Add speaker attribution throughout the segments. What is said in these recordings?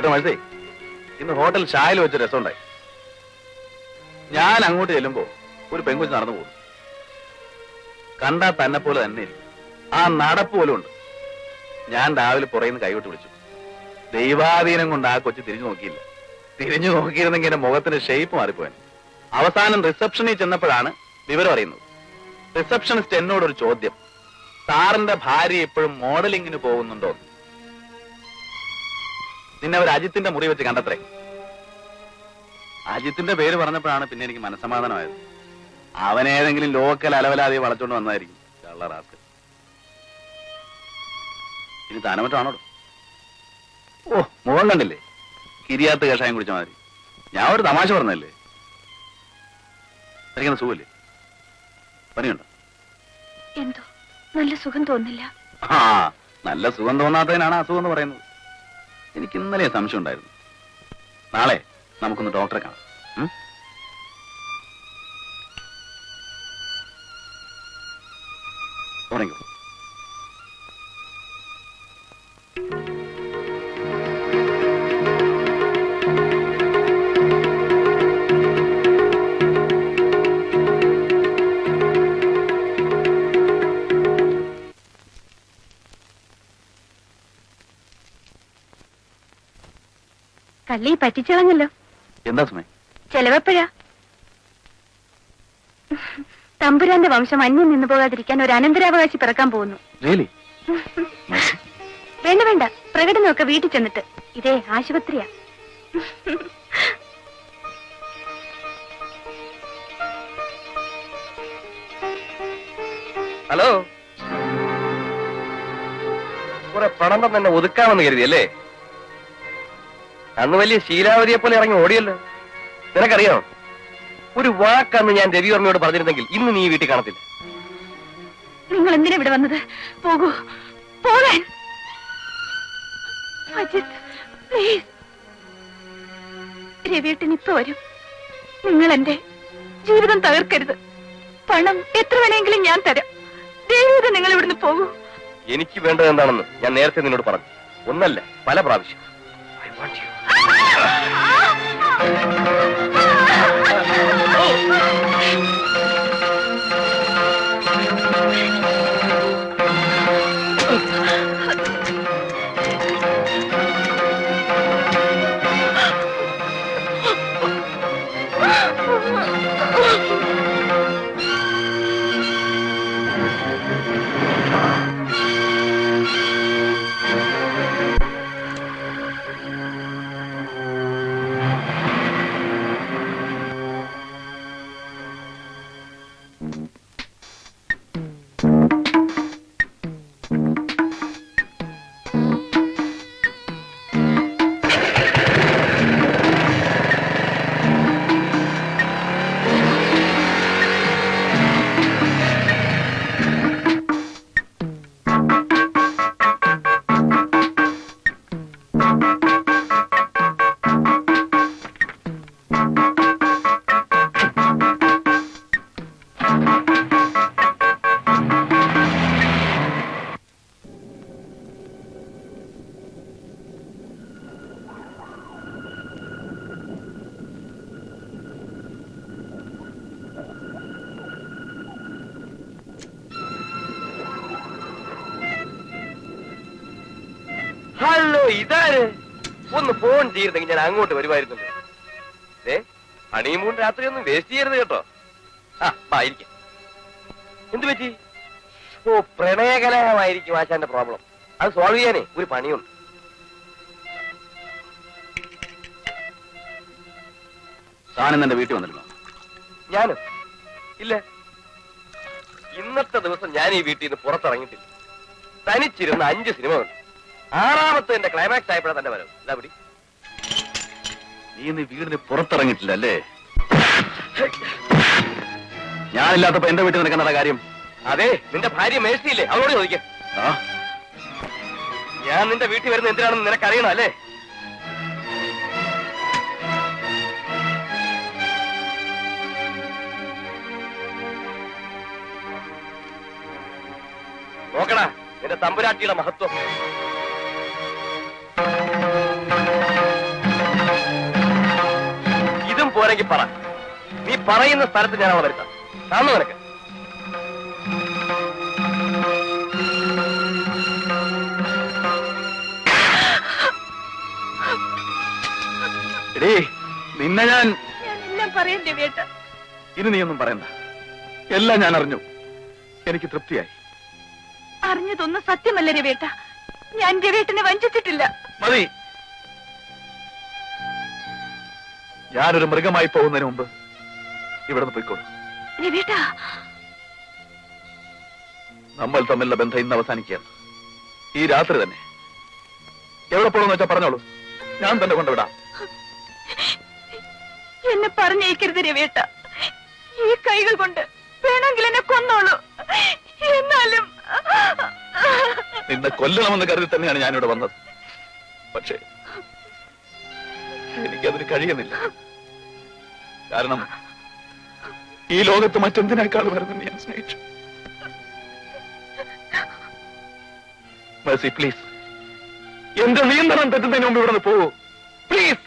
Speaker 1: ചേട്ടാ മനസ്സേ, ഇന്ന് ഹോട്ടൽ ഷായിൽ വെച്ച് രസമുണ്ടായി. ഞാൻ അങ്ങോട്ട് ചെല്ലുമ്പോ ഒരു പെൺകുച്ച് നടന്നു പോകും. കണ്ടാ തന്നെ പോലെ തന്നെ ഇരിക്കും. ആ നടപ്പ് പോലും ഉണ്ട്. ഞാൻ രാവിലെ പുറയുന്ന കൈവിട്ട് വിളിച്ചു. ദൈവാധീനം കൊണ്ട് ആ കൊച്ചു തിരിഞ്ഞു നോക്കിയില്ല. തിരിഞ്ഞു നോക്കിയിരുന്നെങ്കിൽ എന്റെ മുഖത്തിന്റെ ഷേപ്പ് മാറിപ്പോയാൻ. അവസാനം റിസപ്ഷനിൽ ചെന്നപ്പോഴാണ് വിവരം അറിയുന്നത്. റിസപ്ഷനിസ്റ്റ് എന്നോടൊരു ചോദ്യം, സാറിന്റെ ഭാര്യ എപ്പോഴും മോഡലിങ്ങിന് പോകുന്നുണ്ടോ? നിന്നെ അവർ അജിത്തിന്റെ മുറി വെച്ച് കണ്ടത്രേ. അജിത്തിന്റെ പേര് പറഞ്ഞപ്പോഴാണ് പിന്നെ എനിക്ക് മനസ്സമാധാനമായത്. അവനേതെങ്കിലും ലോക്കൽ അലവലാതെ വളച്ചോണ്ട് വന്നതായിരിക്കും. കള്ളറാസ്കൽ. ഇനി താനമറ്റാണോ? ഓ, മുഖം കണ്ടില്ലേ? കിരിയാത്ത കഷായം കുടിച്ച മാതിരി. ഞാൻ ഒരു തമാശ പറഞ്ഞല്ലേ. എനിക്കെന്താ സുഖമില്ലേ? പനിയുണ്ടോ?
Speaker 2: എന്തോ നല്ല സുഖം തോന്നില്ല.
Speaker 1: ആ, നല്ല സുഖം തോന്നാത്തതിനാണ് അസുഖം എന്ന് പറയുന്നത്. എനിക്ക് ഇന്നലെ സംശയം ഉണ്ടായിരുന്നു. നാളെ നമുക്കൊന്ന് ഡോക്ടറെ കാണാം. ഉറങ്ങിക്കോ.
Speaker 2: കള്ളി പറ്റിച്ചളഞ്ഞല്ലോ.
Speaker 1: എന്താ സമയം?
Speaker 2: ചെലവെപ്പോഴാ? തമ്പുരാന്റെ വംശം അന്യം നിന്നു പോകാതിരിക്കാൻ ഒരു അനന്തരാവകാശി പിറക്കാൻ പോകുന്നു. വേണ്ട വേണ്ട, പ്രകടനമൊക്കെ വീട്ടിൽ ചെന്നിട്ട്. ഇതേ ആശുപത്രിയാ.
Speaker 3: ഹലോ, കുറെ പണം തന്നെ ഒതുക്കാമെന്ന് കരുതിയല്ലേ? അന്ന് വലിയ ശീലാവതിയെ പോലെ ഇറങ്ങി ഓടിയല്ലോ. നിനക്കറിയോ, ഒരു വാക്കന്ന് ഞാൻ രവിവർമ്മയോട് പറഞ്ഞിരുന്നെങ്കിൽ ഇന്ന് നീ വീട്ടിൽ കാണത്തില്ല.
Speaker 2: നിങ്ങൾ എന്തിനാ ഇവിടെ വന്നത്? പോകൂ, പോകാൻ. രവിയേട്ടൻ ഇപ്പൊ വരും. നിങ്ങൾ എന്റെ ജീവിതം തകർക്കരുത്. പണം എത്ര വേണമെങ്കിലും ഞാൻ തരാം. ദൈവം നിങ്ങൾ ഇവിടുന്ന് പോകൂ.
Speaker 3: എനിക്ക് വേണ്ടത് എന്താണെന്ന് ഞാൻ നേരത്തെ നിന്നോട് പറഞ്ഞു. ഒന്നല്ല, പല പ്രാവശ്യം. I want you. ഹലോ, ഇതാര്? ഒന്ന് ഫോൺ ചെയ്തിരുന്നെങ്കിൽ ഞാൻ അങ്ങോട്ട് വരുമായിരുന്നല്ലോ. ഹണിമൂൺ രാത്രി ഒന്നും വേസ്റ്റ് ചെയ്യരുത് കേട്ടോ. ആയിരിക്കും. എന്തു പറ്റി? ഓ, പ്രണയകലഹമായിരിക്കും ആശാന്റെ പ്രോബ്ലം. അത് സോൾവ് ചെയ്യാനേ ഒരു പണിയുണ്ട്.
Speaker 1: താനും എന്റെ വീട്ടിൽ വന്നിരുന്നോ?
Speaker 3: ഞാനും ഇല്ല. ഇന്നത്തെ ദിവസം ഞാൻ ഈ വീട്ടിൽ നിന്ന് പുറത്തിറങ്ങിയിട്ടില്ല. തനിച്ചിരുന്ന 5 സിനിമ ഉണ്ട്. 6ാമത്തെ എന്റെ ക്ലൈമാക്സ് ആയപ്പോഴാണ് തന്നെ വരും. ഇതാ പിടി.
Speaker 1: നീ ഇന്ന് വീടിന് പുറത്തിറങ്ങിയിട്ടില്ല അല്ലേ? ഞാനില്ലാത്തപ്പോ എന്റെ വീട്ടിൽ നിൽക്കേണ്ട കാര്യം?
Speaker 3: അതെ, നിന്റെ ഭാര്യ മേഴ്സിയില്ലേ, അവളോട് ചോദിക്കാം. ഞാൻ നിന്റെ വീട്ടിൽ വരുന്ന എന്തിനാണെന്ന് നിനക്കറിയണം അല്ലേ? നോക്കടാ നിന്റെ തമ്പുരാട്ടിയുടെ മഹത്വം. പോരെങ്കിൽ പറ. നീ പറയുന്ന സ്ഥലത്ത് ഞാൻ അവളെ വരുത്താം. കാണുന്നു നിനക്ക്?
Speaker 1: എടീ, നിന്നെ ഞാൻ
Speaker 2: എല്ലാം പറയാം രവിയേട്ട.
Speaker 1: ഇനി നീയൊന്നും പറയണ്ട. എല്ലാം ഞാൻ അറിഞ്ഞു. എനിക്ക് തൃപ്തിയായി.
Speaker 2: അറിഞ്ഞതൊന്നും സത്യമല്ല രവിയേട്ട. ഞാൻ രവിയേട്ടനെ വഞ്ചിച്ചിട്ടില്ല.
Speaker 1: മതി. ഞാനൊരു മൃഗമായി പോകുന്നതിന് മുമ്പ് ഇവിടുന്ന് പോയിക്കോളൂ.
Speaker 2: രവിയേട്ട,
Speaker 1: നമ്മൾ തമ്മിലുള്ള ബന്ധം ഇന്ന് അവസാനിക്കുകയാണ്. ഈ രാത്രി തന്നെ. എവിടെ പോകണമെന്ന് വെച്ചാൽ പറഞ്ഞോളൂ, ഞാൻ തന്നെ കൊണ്ടുവിടാം.
Speaker 2: എന്നെ പറഞ്ഞേക്കരുത് രവിയേട്ട. ഈ കൈകൾ കൊണ്ട് വേണമെങ്കിൽ എന്നെ കൊന്നോളൂ. എന്നാലും
Speaker 1: നിന്നെ കൊല്ലണമെന്ന് കരുതി തന്നെയാണ് ഞാനിവിടെ വന്നത്. പക്ഷേ എനിക്കതിന് കഴിയുന്നില്ല. കാരണം ഈ ലോകത്ത് മറ്റെന്തിനേക്കാൾ വരുന്നത് ഞാൻ സ്നേഹിച്ചു. മേഴ്സി, പ്ലീസ്, എന്റെ നിയന്ത്രണം തെറ്റുന്നതിന് മുമ്പ് ഇവിടെ നിന്ന് പോകൂ. Please,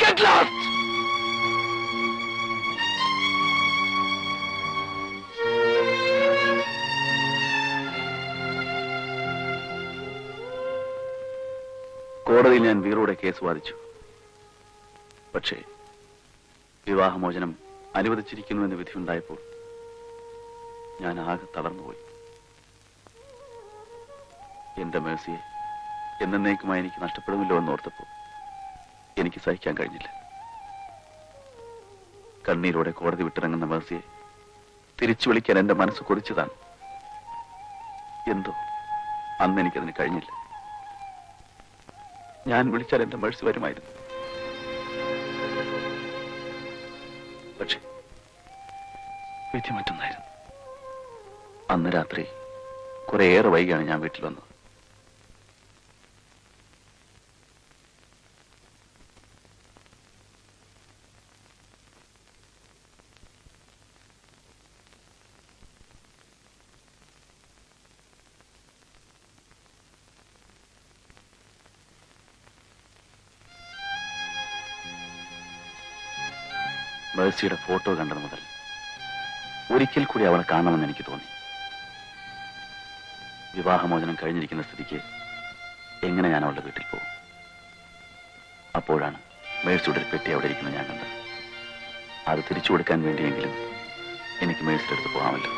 Speaker 1: get lost. കോടതിയിൽ ഞാൻ വീറോടെ കേസ് വാദിച്ചു. പക്ഷേ വിവാഹമോചനം അനുവദിച്ചിരിക്കുന്നുവെന്ന് വിധിയുണ്ടായപ്പോൾ ഞാൻ ആകെ തളർന്നുപോയി. എന്റെ മേഴ്സിയെ എന്നേക്കുമായി എനിക്ക് നഷ്ടപ്പെടുമല്ലോ എന്നോർത്തപ്പോൾ എനിക്ക് സഹിക്കാൻ കഴിഞ്ഞില്ല. കണ്ണീരോടെ കോടതി വിട്ടിറങ്ങുന്ന മേഴ്സിയെ തിരിച്ചു വിളിക്കാൻ എന്റെ മനസ്സ് കൊതിച്ചതാണ്. എന്തോ അന്ന് എനിക്കതിന് കഴിഞ്ഞില്ല. ഞാൻ വിളിച്ചാൽ എന്റെ മേഴ്സി വരുമായിരുന്നു. പക്ഷെ വിധി മറ്റൊന്നായിരുന്നു. അന്ന് രാത്രി കുറേയേറെ വൈകിയാണ് ഞാൻ വീട്ടിൽ വന്നത്. മേഴ്സിയുടെ ഫോട്ടോ കണ്ടത് മുതൽ ഒരിക്കൽ കൂടി അവളെ കാണണമെന്ന് എനിക്ക് തോന്നി. വിവാഹമോചനം കഴിഞ്ഞിരിക്കുന്ന സ്ഥിതിക്ക് എങ്ങനെ ഞാൻ അവളുടെ വീട്ടിൽ പോകും? അപ്പോഴാണ് മേഴ്സിയുടെ ഒരു പെട്ടി അവിടെ ഇരിക്കുന്നത് ഞാൻ കണ്ടത്. അത് തിരിച്ചു കൊടുക്കാൻ വേണ്ടിയെങ്കിലും എനിക്ക് മേഴ്സിയുടെ അടുത്ത് പോകാമല്ലോ.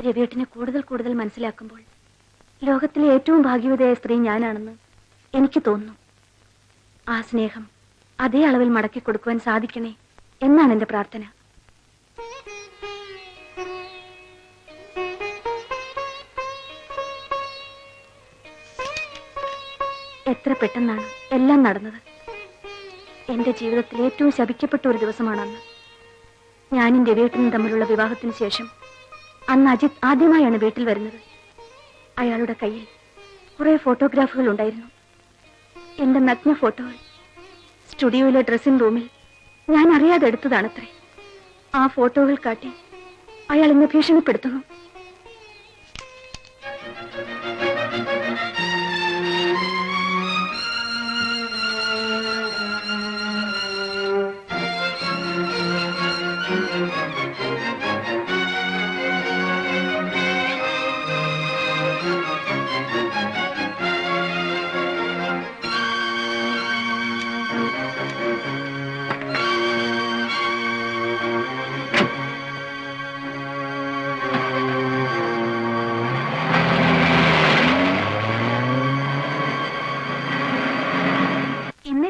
Speaker 2: രവിയേട്ടനെ കൂടുതൽ കൂടുതൽ മനസ്സിലാക്കുമ്പോൾ ലോകത്തിലെ ഏറ്റവും ഭാഗ്യവതിയായ സ്ത്രീ ഞാനാണെന്ന് എനിക്ക് തോന്നുന്നു. ആ സ്നേഹം അതേ അളവിൽ മടക്കി കൊടുക്കുവാൻ സാധിക്കണേ എന്നാണ് എന്റെ പ്രാർത്ഥന. എത്ര പെട്ടെന്നാണ് എല്ലാം നടന്നത്. എന്റെ ജീവിതത്തിൽ ഏറ്റവും ശപിക്കപ്പെട്ട ഒരു ദിവസമാണെന്ന്. ഞാനും രവിയേട്ടനും തമ്മിലുള്ള വിവാഹത്തിന് ശേഷം അന്ന് അജിത് ആദ്യമായാണ് വീട്ടിൽ വരുന്നത്. അയാളുടെ കയ്യിൽ കുറെ ഫോട്ടോഗ്രാഫുകൾ ഉണ്ടായിരുന്നു. എന്റെ നഗ്ന ഫോട്ടോകൾ സ്റ്റുഡിയോയിലെ ഡ്രസ്സിംഗ് റൂമിൽ ഞാൻ അറിയാതെ എടുത്തതാണത്രേ. ആ ഫോട്ടോകൾ കാട്ടി അയാൾ എന്നെ ഭീഷണിപ്പെടുത്തുന്നു.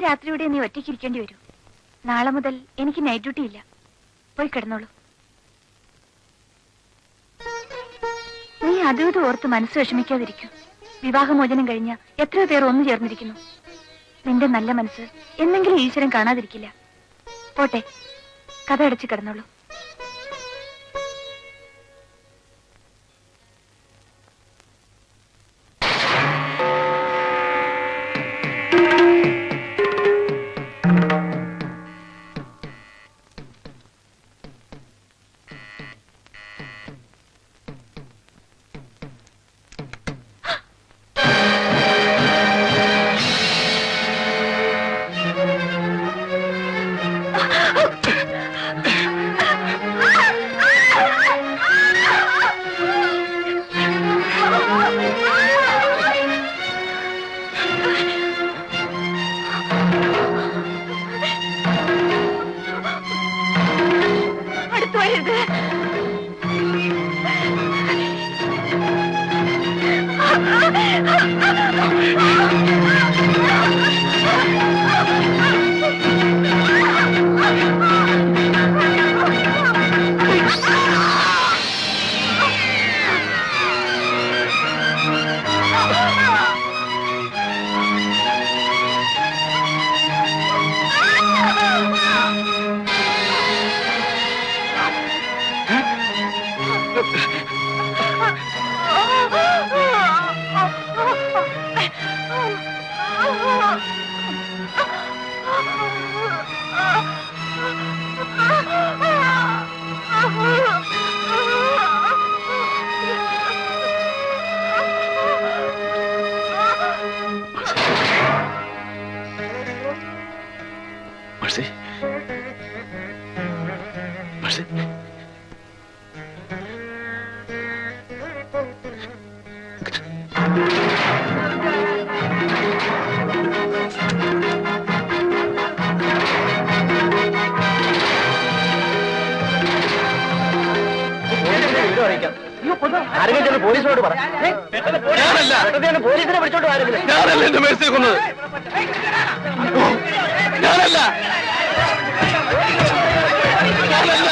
Speaker 2: രാത്രിയുടെ നീ ഒറ്റയ്ക്കിരിക്കേണ്ടി വരൂ. നാളെ മുതൽ എനിക്ക് നൈറ്റ് ഡ്യൂട്ടി ഇല്ല. പോയി കിടന്നോളൂ. നീ അതും ഓർത്ത് മനസ്സ് വിഷമിക്കാതിരിക്കൂ. വിവാഹമോചനം കഴിഞ്ഞ എത്രയോ പേർ ഒന്നു ചേർന്നിരിക്കുന്നു. നിന്റെ നല്ല മനസ്സ് എന്നെങ്കിലും ഈശ്വരൻ കാണാതിരിക്കില്ല. പോട്ടെ, കഥ അടച്ച് കിടന്നോളൂ.
Speaker 1: Mercy. Mercy.
Speaker 3: ആരെങ്കിലും പോലീസിനോട് പറ. പോലീസിനെ വിളിച്ചോണ്ട് ആരെങ്കിലും.
Speaker 1: ഞാനല്ല എന്റെ മേഴ്സിയെ കൊന്നത്. ഞാനല്ല. ഞാനല്ല.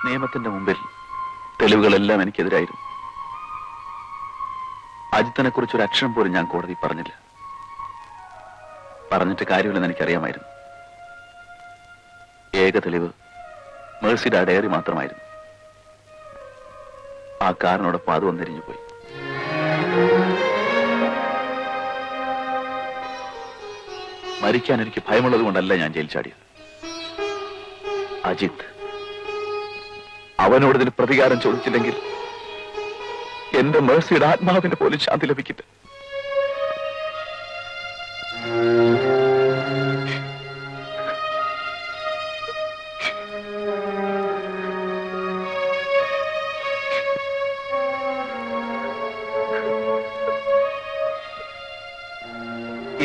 Speaker 1: നിയമത്തിന്റെ മുമ്പിൽ തെളിവുകളെല്ലാം എനിക്കെതിരായിരുന്നു. അജിത്തിനെ കുറിച്ച് ഒരു അക്ഷരം പോലും ഞാൻ കോടതി പറഞ്ഞില്ല. പറഞ്ഞിട്ട് കാര്യമില്ലെന്ന് എനിക്കറിയാമായിരുന്നു. ഏക തെളിവ് മേഴ്സിയുടെ ആ ഡയറി മാത്രമായിരുന്നു. ആ കാറിനോടൊപ്പം അത് വന്നെരിഞ്ഞു പോയി. മരിക്കാൻ എനിക്ക് ഭയമുള്ളത് കൊണ്ടല്ല ഞാൻ ജയിൽ ചാടിയത്. അജിത്ത് അവനോട് ഇതിന് പ്രതികാരം ചോദിച്ചില്ലെങ്കിൽ എന്റെ മേഴ്സിയുടെ ആത്മാവിന് പോലും ശാന്തി ലഭിക്കില്ല.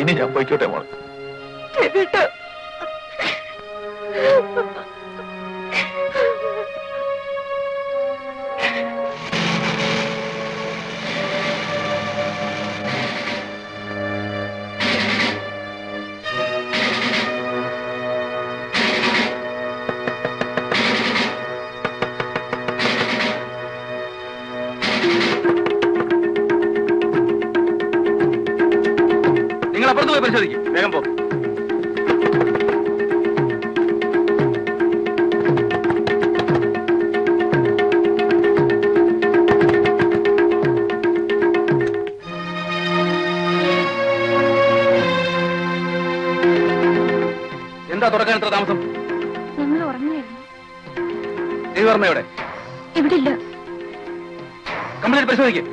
Speaker 1: ഇനി ഞാൻ പോയിക്കോട്ടെ മോളെ. നിങ്ങൾ അപ്പുറത്ത് പോയി പരിശോധിക്കും. വേഗം പോ. എന്താ തുറക്കാൻ എത്ര താമസം?
Speaker 2: ഞങ്ങൾ ഉറങ്ങുകയായിരുന്നു.
Speaker 1: നീ പറഞ്ഞ എവിടെ?
Speaker 2: ഇവിടെ ഇല്ല.
Speaker 1: കംപ്ലീറ്റ് പരിശോധിക്കും.